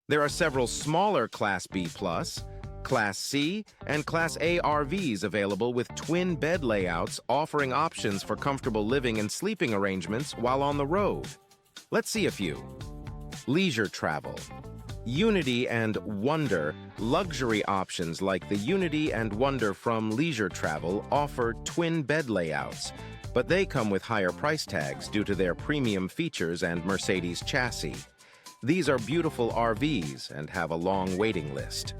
There are several smaller Class B+, Class C, and Class A RVs available with twin bed layouts offering options for comfortable living and sleeping arrangements while on the road. Let's see a few. Leisure travel. Unity and Wonder luxury options like the Unity and Wonder from Leisure Travel offer twin bed layouts, but they come with higher price tags due to their premium features and Mercedes chassis. These are beautiful RVs and have a long waiting list.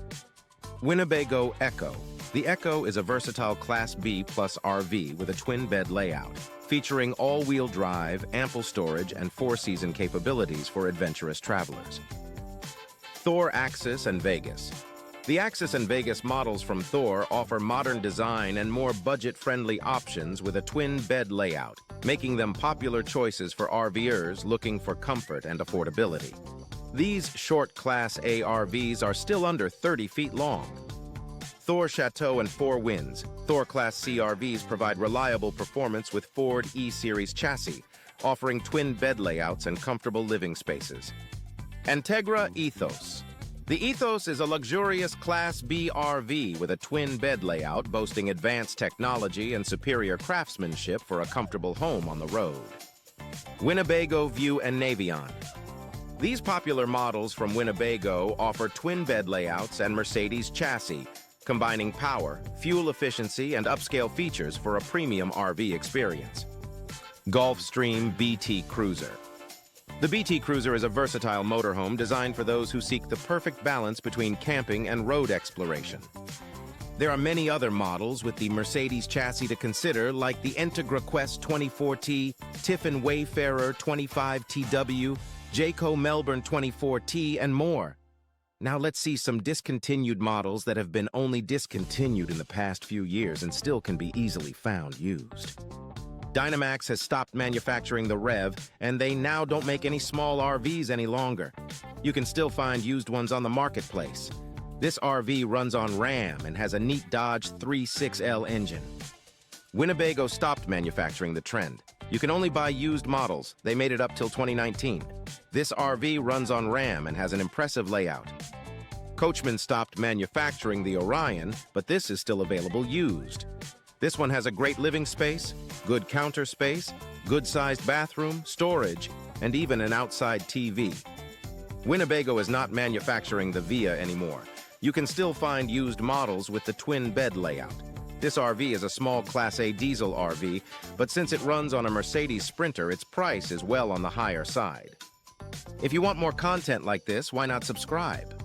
Winnebago EKKO. The EKKO is a versatile Class B plus RV with a twin bed layout, featuring all-wheel drive, ample storage, and four-season capabilities for adventurous travelers. Thor Axis and Vegas. The Axis and Vegas models from Thor offer modern design and more budget-friendly options with a twin bed layout, making them popular choices for RVers looking for comfort and affordability. These short Class A RVs are still under 30 feet long. Thor Chateau and Four Winds. Thor Class C RVs provide reliable performance with Ford E-Series chassis, offering twin bed layouts and comfortable living spaces. Entegra Ethos. The Ethos is a luxurious Class B RV with a twin bed layout boasting advanced technology and superior craftsmanship for a comfortable home on the road. Winnebago Via and Navion. These popular models from Winnebago offer twin bed layouts and Mercedes chassis, combining power, fuel efficiency, and upscale features for a premium RV experience. Gulfstream BT Cruiser. The BT Cruiser is a versatile motorhome designed for those who seek the perfect balance between camping and road exploration. There are many other models with the Mercedes chassis to consider, like the Entegra Quest 24T, Tiffin Wayfarer 25TW, Jayco Melbourne 24T, and more. Now let's see some discontinued models that have been only discontinued in the past few years and still can be easily found used. Dynamax has stopped manufacturing the Rev, and they now don't make any small RVs any longer. You can still find used ones on the marketplace. This RV runs on RAM and has a neat Dodge 36L engine. Winnebago stopped manufacturing the Trend. You can only buy used models. They made it up till 2019. This RV runs on RAM and has an impressive layout. Coachmen stopped manufacturing the Orion, but this is still available used. This one has a great living space, good counter space, good-sized bathroom, storage, and even an outside TV. Winnebago is not manufacturing the Via anymore. You can still find used models with the twin bed layout. This RV is a small Class A diesel RV, but since it runs on a Mercedes Sprinter, its price is well on the higher side. If you want more content like this, why not subscribe?